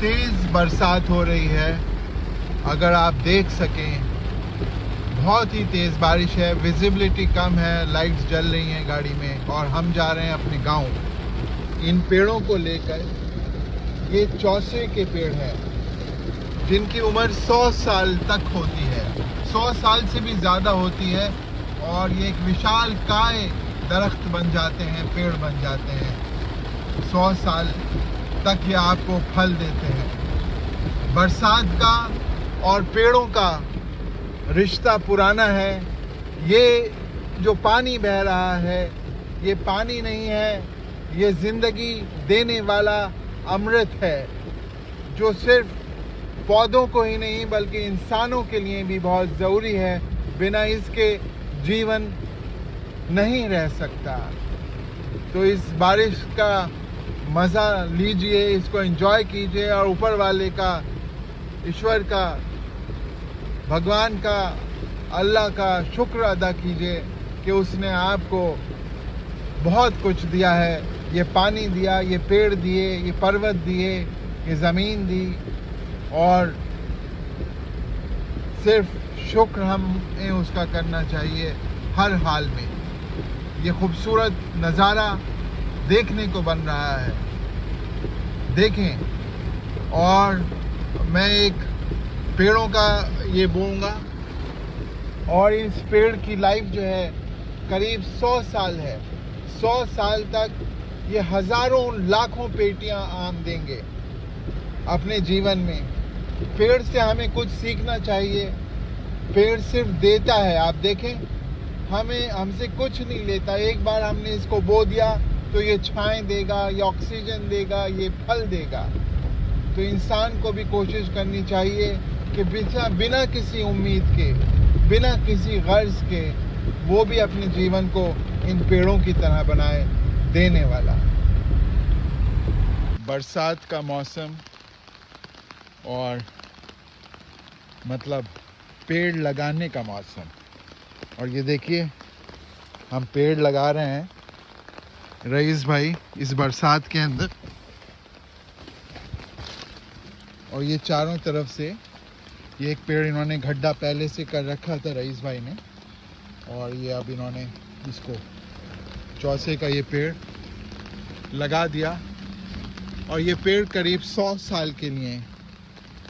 तेज़ बरसात हो रही है, अगर आप देख सकें बहुत ही तेज़ बारिश है। विजिबिलिटी कम है, लाइट्स जल रही हैं गाड़ी में और हम जा रहे हैं अपने गांव इन पेड़ों को लेकर। ये चौसे के पेड़ हैं जिनकी उम्र 100 साल तक होती है, 100 साल से भी ज़्यादा होती है और ये एक विशाल काय दरख्त बन जाते हैं, पेड़ बन जाते हैं। 100 साल तक ये आपको फल देते हैं। बरसात का और पेड़ों का रिश्ता पुराना है। ये जो पानी बह रहा है ये पानी नहीं है, ये ज़िंदगी देने वाला अमृत है जो सिर्फ पौधों को ही नहीं बल्कि इंसानों के लिए भी बहुत ज़रूरी है। बिना इसके जीवन नहीं रह सकता। तो इस बारिश का मज़ा लीजिए, इसको एंजॉय कीजिए और ऊपर वाले का, ईश्वर का, भगवान का, अल्लाह का शुक्र अदा कीजिए कि उसने आपको बहुत कुछ दिया है। ये पानी दिया, ये पेड़ दिए, ये पर्वत दिए, ये ज़मीन दी और सिर्फ शुक्र हमें उसका करना चाहिए हर हाल में। ये खूबसूरत नज़ारा देखने को बन रहा है, देखें। और मैं एक पेड़ों का ये बोऊंगा और इस पेड़ की लाइफ जो है करीब 100 साल है। 100 साल तक ये हज़ारों लाखों पेटियां आम देंगे अपने जीवन में। पेड़ से हमें कुछ सीखना चाहिए। पेड़ सिर्फ देता है, आप देखें, हमसे कुछ नहीं लेता। एक बार हमने इसको बो दिया तो ये छाएं देगा, ये ऑक्सीजन देगा, ये फल देगा। तो इंसान को भी कोशिश करनी चाहिए कि बिना किसी उम्मीद के, बिना किसी गर्ज के वो भी अपने जीवन को इन पेड़ों की तरह बनाए देने वाला। बरसात का मौसम और मतलब पेड़ लगाने का मौसम। और ये देखिए हम पेड़ लगा रहे हैं रईस भाई इस बरसात के अंदर। और ये चारों तरफ से ये एक पेड़ इन्होंने गड्ढा पहले से कर रखा था रईस भाई ने, और ये अब इन्होंने इसको चौसे का ये पेड़ लगा दिया। और ये पेड़ करीब 100 साल के लिए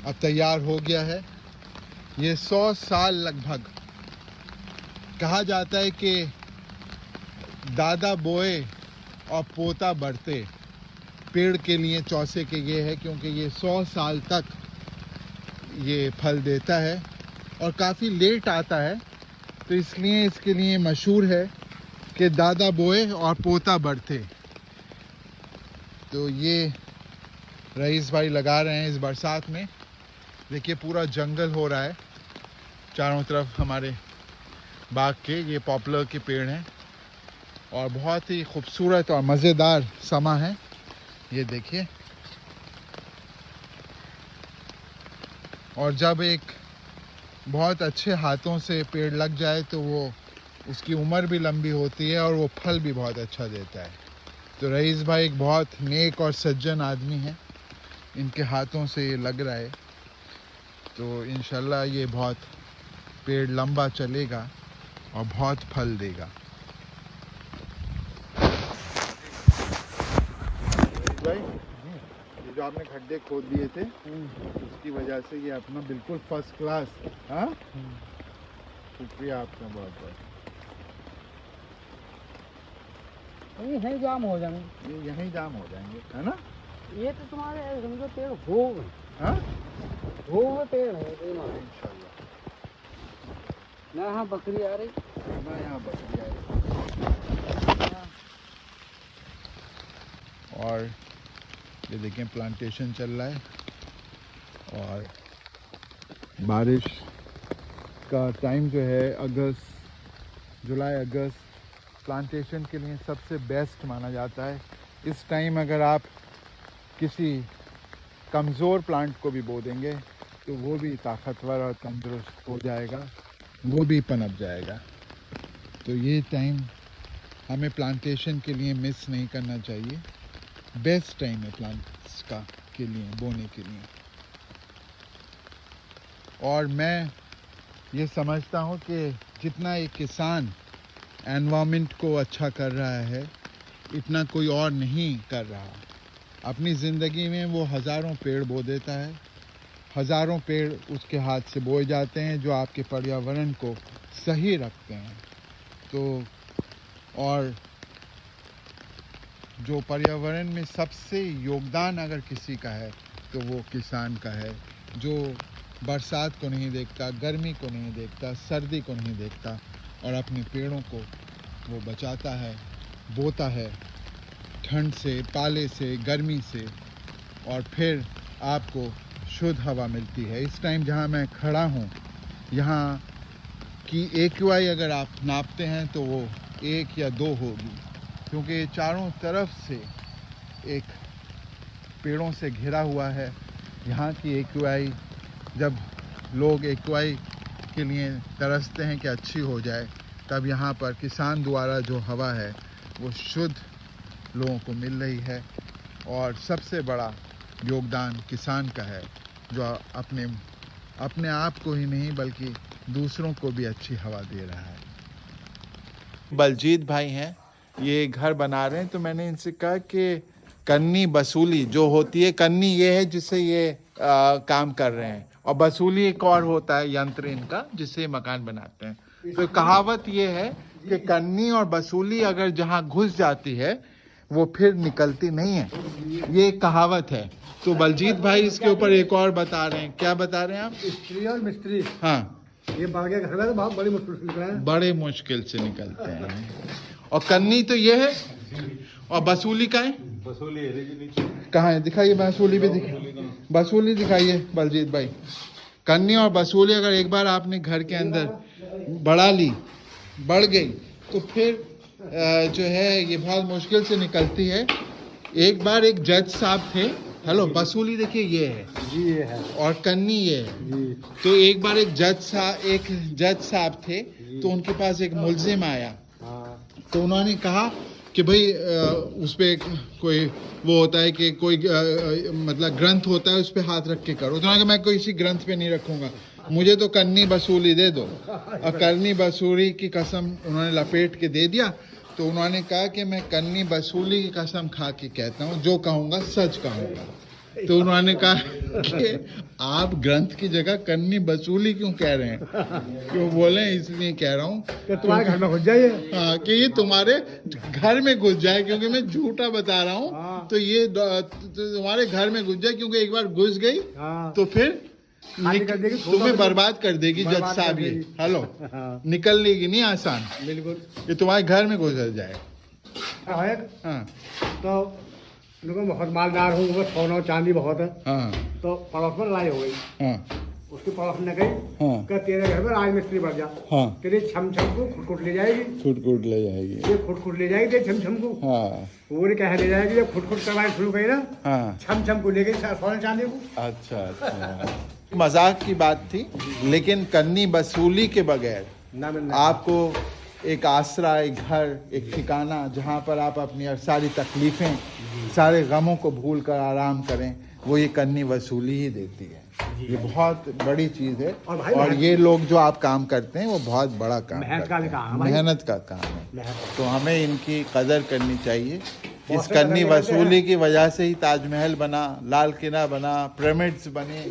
अब तैयार हो गया है। ये 100 साल लगभग, कहा जाता है कि दादा बोए और पोता बढ़ते पेड़ के लिए चौसे के ये है, क्योंकि ये 100 साल तक ये फल देता है और काफ़ी लेट आता है। तो इसलिए इसके लिए मशहूर है कि दादा बोए और पोता बढ़ते। तो ये रईस भाई लगा रहे हैं इस बरसात में। देखिए पूरा जंगल हो रहा है चारों तरफ हमारे बाग के। ये पॉपुलर के पेड़ हैं और बहुत ही खूबसूरत और मज़ेदार समा है। ये देखिए, और जब एक बहुत अच्छे हाथों से पेड़ लग जाए तो वो उसकी उम्र भी लंबी होती है और वो फल भी बहुत अच्छा देता है। तो रईस भाई एक बहुत नेक और सज्जन आदमी है, इनके हाथों से ये लग रहा है। तो इंशाल्लाह ये बहुत पेड़ लंबा चलेगा और बहुत फल देगा। भाई ये जो आपने खड्डे खोद दिए थे उसकी वजह से ये अपना बिल्कुल फर्स्ट क्लास। हाँ, शुक्रिया आपका बहुत बहुत। यहीं जाम हो जाएंगे, ये यहीं जाम हो जाएंगे, है ना? ये तो तुम्हारे समझो पेड़ हो गए। हाँ, हो गए पेड़ है इंशाल्लाह। ना। यहाँ बकरी आ रही, ना यहाँ बकरी आई। और ये देखें प्लांटेशन चल रहा है और बारिश का टाइम जो है अगस्त, जुलाई अगस्त प्लांटेशन के लिए सबसे बेस्ट माना जाता है। इस टाइम अगर आप किसी कमज़ोर प्लांट को भी बो देंगे तो वो भी ताकतवर और तंदुरुस्त हो जाएगा, वो भी पनप जाएगा। तो ये टाइम हमें प्लांटेशन के लिए मिस नहीं करना चाहिए। बेस्ट टाइम है प्लांट्स का के लिए, बोने के लिए। और मैं ये समझता हूँ कि जितना एक किसान एनवायरनमेंट को अच्छा कर रहा है, इतना कोई और नहीं कर रहा। अपनी ज़िंदगी में वो हज़ारों पेड़ बो देता है, हज़ारों पेड़ उसके हाथ से बोए जाते हैं जो आपके पर्यावरण को सही रखते हैं। तो और जो पर्यावरण में सबसे योगदान अगर किसी का है तो वो किसान का है, जो बरसात को नहीं देखता, गर्मी को नहीं देखता, सर्दी को नहीं देखता और अपने पेड़ों को वो बचाता है, बोता है ठंड से, पाले से, गर्मी से, और फिर आपको शुद्ध हवा मिलती है। इस टाइम जहाँ मैं खड़ा हूँ, यहाँ की AQI अगर आप नापते हैं तो वो 1 या 2 होगी, क्योंकि चारों तरफ से एक पेड़ों से घिरा हुआ है। यहाँ की AQI, जब लोग AQI के लिए तरसते हैं कि अच्छी हो जाए, तब यहाँ पर किसान द्वारा जो हवा है वो शुद्ध लोगों को मिल रही है। और सबसे बड़ा योगदान किसान का है, जो अपने आप को ही नहीं बल्कि दूसरों को भी अच्छी हवा दे रहा है। बलजीत भाई हैं, ये घर बना रहे हैं। तो मैंने इनसे कहा कि कन्नी बसूली जो होती है, कन्नी ये है जिससे ये काम कर रहे हैं, और बसूली एक और होता है यंत्र इनका जिससे मकान बनाते हैं। तो कहावत ये है कि कन्नी और बसूली अगर जहाँ घुस जाती है वो फिर निकलती नहीं है, ये एक कहावत है। तो बलजीत भाई इसके ऊपर एक और बता रहे हैं। क्या बता रहे हैं आप? स्त्री और मिस्त्री, हाँ, ये बागे घर तो बहुत बड़ी मुश्किल से निकला है, बड़े मुश्किल से निकलते हैं। और कन्नी तो ये है, और बसूली का है, बसूली कहाँ है? दिखाइए, बसूली भी दिखाइए, बसूली दिखाइए बलजीत भाई। कन्नी और बसूली अगर एक बार आपने घर के अंदर बढ़ गई तो फिर जो है ये बहुत मुश्किल से निकलती है। एक बार एक जज साहब थे, हेलो, बसूली देखिए ये है जी, ये है, और कन्नी ये है जी। तो एक बार एक जज साहब थे, तो उनके पास एक मुलजिम आया। तो उन्होंने कहा कि भाई उस पे कोई वो होता है कि कोई मतलब ग्रंथ होता है, उस पे हाथ रख के करो। तो उन्होंने कहा मैं कोई इसी ग्रंथ पे नहीं रखूंगा, मुझे तो कन्नी बसूली दे दो। और कन्नी बसूली की कसम उन्होंने लपेट के दे दिया। तो उन्होंने कहा कि मैं कन्नी बसूली की कसम खा के कहता हूँ, जो कहूँगा सच कहूँगा। तो उन्होंने कहा कि आप ग्रंथ की जगह कन्नी बसूली क्यों कह रहे हैं? क्यों बोले? इसलिए कह रहा हूँ कि तुम्हारे घर में घुस जाइए। हाँ, कि ये तुम्हारे घर में घुस जाए, क्योंकि मैं झूठा बता रहा हूँ। तो ये तुम्हारे घर में घुस जाए, क्योंकि एक बार घुस गई तो फिर तुम्हें बर्बाद कर देगी। जज साहब ये, हेलो, निकल लेगी नहीं आसान, बिल्कुल, ये तुम्हारे घर में गुजर जाए। हाँ, तो बहुत मालदार हूँ, बस सोना चांदी बहुत है। हाँ, तो पड़ोस में लड़ाई हो गई। हाँ, उसकी पड़ोस ने कही, हाँ, कि तेरे घर में आज मिस्त्री बढ़ जा। हाँ, तेरे छम को खुट ले जाएगी, खुट ले जाएगी, ये खुट ले जाएगी तेरे छम को। हाँ, वो कह ले जाएगी जब खुट करवाए शुरू करी ना। हाँ, छम को लेके सोना चांदी को। अच्छा मजाक की बात थी, लेकिन कन्नी बसूली के बगैर आपको एक आसरा, एक घर, एक ठिकाना जहाँ पर आप अपनी सारी तकलीफें, सारे गमों को भूल कर आराम करें, वो ये कन्नी वसूली ही देती है। ये बहुत बड़ी चीज़ है। और ये लोग जो आप काम करते हैं वो बहुत बड़ा काम करते हैं, मेहनत का काम है। तो हमें इनकी कदर करनी चाहिए। इस कन्नी वसूली की वजह से ही ताजमहल बना, लाल किला बना, पिरामिड्स बने।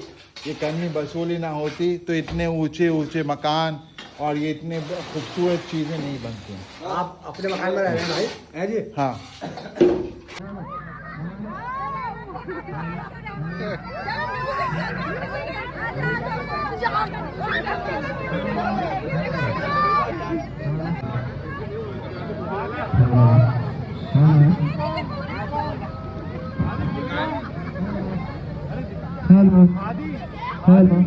ये कन्नी वसूली ना होती तो इतने ऊंचे ऊंचे मकान और ये इतने खूबसूरत चीज़ें नहीं बनती। आप अपने मकान में रह रहे हैं भाई? है जी? हाँ। Hello hello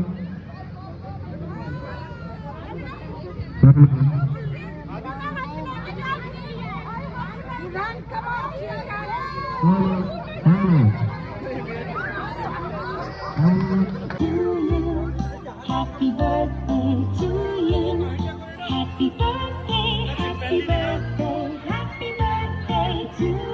Happy birthday to you. Happy birthday, happy birthday, happy birthday to you.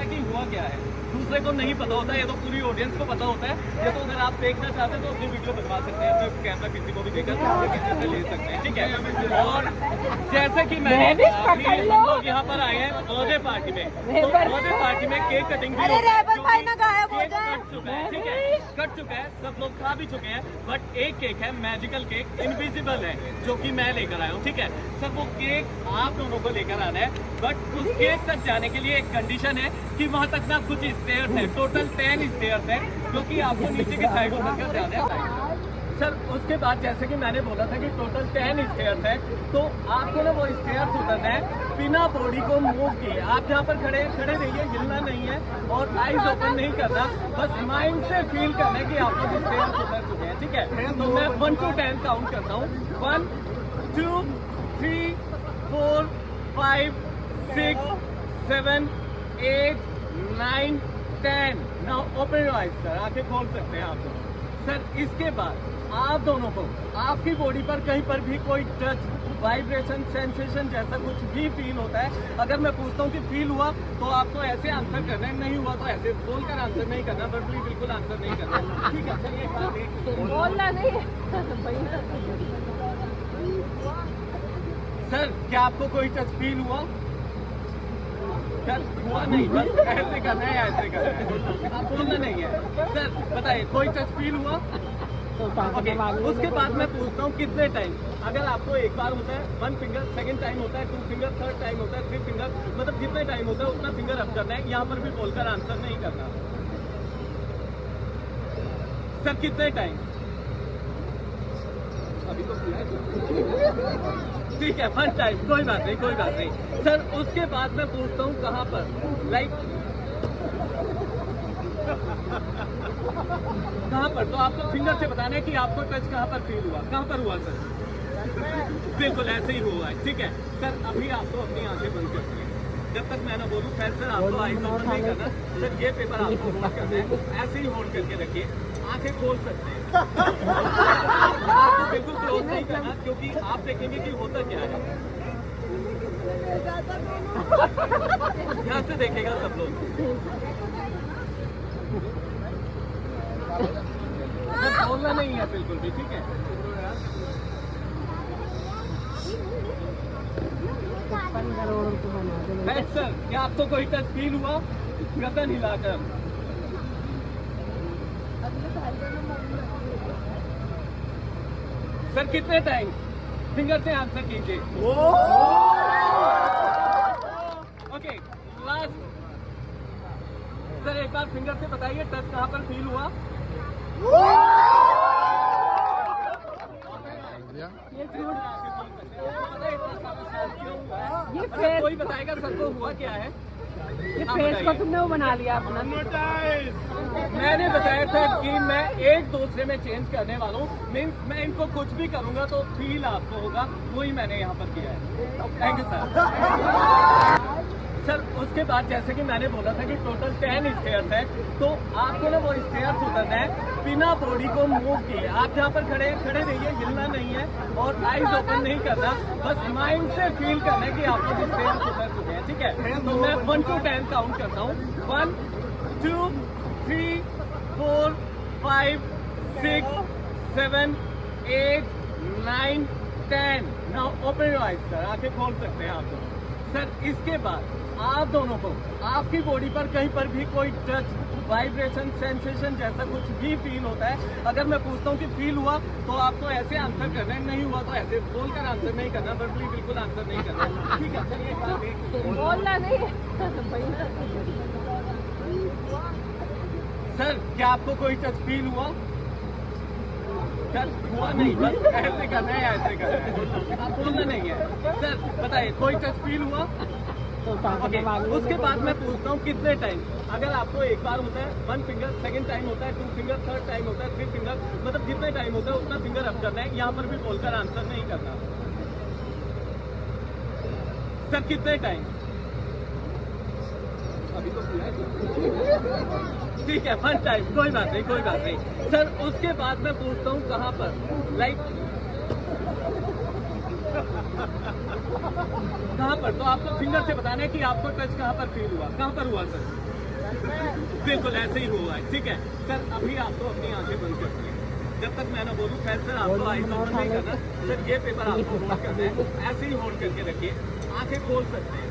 होता है कि हुआ क्या है, दूसरे को नहीं पता होता है, ये तो पूरी ऑडियंस को पता होता है। ये तो अगर आप देखना चाहते हैं तो अपनी वीडियो बनवा सकते हैं, अपने कैमरा किसी को भी देकर किसी से ले सकते हैं, ठीक है। और जैसे कि मैंने हम लोग यहाँ पर आए हैं बर्थडे पार्टी में, तो बर्थडे पार्टी में केक कटिंग भी कट चुका है, ठीक है, कट चुका है, सब लोग खा भी चुके हैं। बट एक केक है मैजिकल केक, इनविजिबल है, जो कि मैं लेकर आया हूँ, ठीक है सर। वो केक आप दोनों को लेकर आना है, बट उस केक तक जाने के लिए एक कंडीशन है कि वहाँ तक ना कुछ स्टेयर्स है, टोटल 10 स्टेयर्स है, जो कि आपको नीचे की साइड उतर जाना है सर। उसके बाद जैसे कि मैंने बोला था कि टोटल 10 स्टेयर्स है, तो आपको ना वो स्टेयर्स उतरना है बिना बॉडी को मूव किए। आप जहाँ पर खड़े रहिए, हिलना नहीं है और आईज ओपन नहीं करना, बस माइंड से फील करना है कि आप लोग स्टेयर्स उतर चुके हैं, ठीक है। तो मैं 1 to 10 काउंट करता हूँ, 1 2 3 4 5 6 7 8 9 10। Now open your eyes sir, आंखें खोल सकते हैं आप लोग सर। इसके बाद आप दोनों को आपकी बॉडी पर कहीं पर भी कोई टच, वाइब्रेशन, सेंसेशन जैसा कुछ भी फील होता है, अगर मैं पूछता हूँ कि फील हुआ तो आपको ऐसे आंसर करना है, नहीं हुआ तो ऐसे बोलकर आंसर नहीं करना, वर्बली बिल्कुल आंसर नहीं करना, ठीक है। चलिए बोलना नहीं सर, क्या आपको कोई टच फील हुआ? सर हुआ नहीं, बस ऐसे करना है, ऐसे करना है, आप बोलना नहीं है सर। बताइए कोई टच फील हुआ? ओके, उसके बाद मैं पूछता हूँ कितने टाइम, अगर आपको एक बार होता है 1 फिंगर, सेकंड टाइम होता है 2 फिंगर, थर्ड टाइम होता है 3 फिंगर, मतलब जितने टाइम होता है उतना फिंगर अप करना है, यहाँ पर भी बोलकर आंसर नहीं करना सर। कितने टाइम? अभी तो किया है, ठीक है 1 टाइम, कोई बात नहीं, कोई बात नहीं सर। उसके बाद मैं पूछता हूँ कहाँ पर, लाइक कहाँ पर, तो आपको फिंगर से बताना है कि आपको टच कहाँ पर फील हुआ, कहाँ पर हुआ सर? बिल्कुल ऐसे ही हुआ है, ठीक है सर। अभी आपको अपनी आंखें बंद करनी है जब तक मैं ना बोलूँ, खैर सर आपको आईज ओपन नहीं करना सर, ये पेपर आपको होल्ड करना है, ऐसे ही होल्ड करके रखिए, आंखें खोल सकते हैं, आपको बिल्कुल क्लोज नहीं करना, क्योंकि आप देखेंगे कि होता क्या है। ध्यान से देखेगा सब लोग, बोलना नहीं है बिल्कुल भी, ठीक है सर। क्या आपको कोई टच फील हुआ? गर्दन हिलाकर सर। कितने टाइम? फिंगर से आंसर कीजिए। ओके लास्ट सर, एक बार फिंगर से बताइए टच कहाँ पर फील हुआ? ये कोई बताएगा सर को हुआ क्या है? ये फेस को तुमने वो बना लिया अपना। मैंने बताया था कि मैं एक दूसरे में चेंज करने वाला हूँ, मीन्स मैं इनको कुछ भी करूंगा तो फील आपको होगा, वही मैंने यहाँ पर किया है। Thank you sir. सर उसके बाद जैसे कि मैंने बोला था कि टोटल 10 स्टेयर्स है, तो आपको ना वो स्टेयर्स उतरना है बिना बॉडी को मूव किए। आप जहाँ पर खड़े रहिए, हिलना नहीं है और आईज ओपन नहीं करना, बस माइंड से फील करना है कि आप लोग स्टेयर्स उतर चुके हैं, ठीक है। तो मैं 1 to 10 काउंट करता हूँ, 1 2 3 4 5 6 7 8 9 10। Now open your eyes sir, आंखें खोल सकते हैं आप लोग सर। इसके बाद आप दोनों को आपकी बॉडी पर कहीं पर भी कोई टच, वाइब्रेशन, सेंसेशन जैसा कुछ भी फील होता है, अगर मैं पूछता हूँ कि फील हुआ तो आपको ऐसे आंसर करना है, नहीं हुआ तो ऐसे बोलकर आंसर नहीं करना, वर्बली बिल्कुल आंसर नहीं करना, ठीक है। चलिए बोलना नहीं सर, क्या आपको कोई टच फील हुआ? सर हुआ नहीं, बस ऐसे करना है, ऐसे करना है, आप बोलना नहीं है सर। बताइए कोई टच फील हुआ? ओके, उसके बाद मैं पूछता हूँ कितने टाइम, अगर आपको एक बार होता है 1 फिंगर, सेकंड टाइम होता है 2 फिंगर, थर्ड टाइम होता है 3 फिंगर, मतलब जितने टाइम होता है उतना फिंगर अप करना है, यहाँ पर भी बोलकर आंसर नहीं करना सर। कितने टाइम? अभी तो किया है, ठीक है 1 टाइम, कोई बात नहीं, कोई बात नहीं सर। उसके बाद मैं पूछता हूँ कहाँ पर, लाइक कहाँ पर, तो आपको फिंगर से बताना है कि आपको टच कहाँ पर फील हुआ, कहाँ पर हुआ सर? बिल्कुल ऐसे ही हुआ है, ठीक है सर। अभी आपको अपनी आंखें बंद करनी है जब तक मैं ना बोलूँ। खैर सर आपको आई ओपन नहीं करना सर, ये पेपर आपको होल्ड करना है, ऐसे ही होल्ड करके रखिए। आंखें खोल सकते हैं,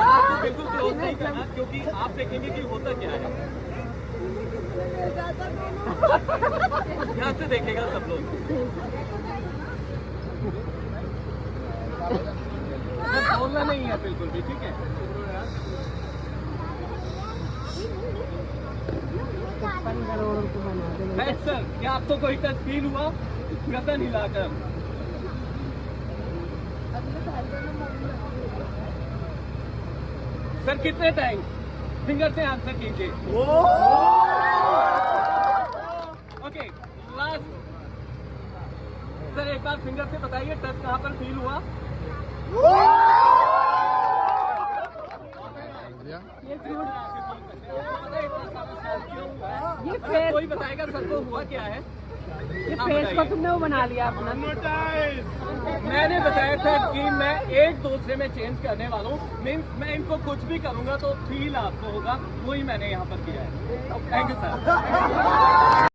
आपको बिल्कुल क्लोज नहीं करना, क्योंकि आप देखेंगे कि होता क्या है। ध्यान से देखेगा सब लोग। सर बोलना नहीं है बिल्कुल भी, ठीक है। सर क्या आपको कोई टच फील हुआ गर्दन हिलाकर? सर कितने टाइम फिंगर से आंसर कीजिए। ओके लास्ट सर एक बार फिंगर से बताइए टच कहाँ पर फील हुआ? ये फ्रूट ये सर, फेस कोई बताएगा सर को हुआ क्या है? ये फेस को तुमने वो बना लिया अपना। मैंने बताया था कि मैं एक दूसरे में चेंज करने वाला हूँ। मीन्स मैं इनको कुछ भी करूंगा तो फील आपको होगा, वही मैंने यहाँ पर किया है। Thank you sir.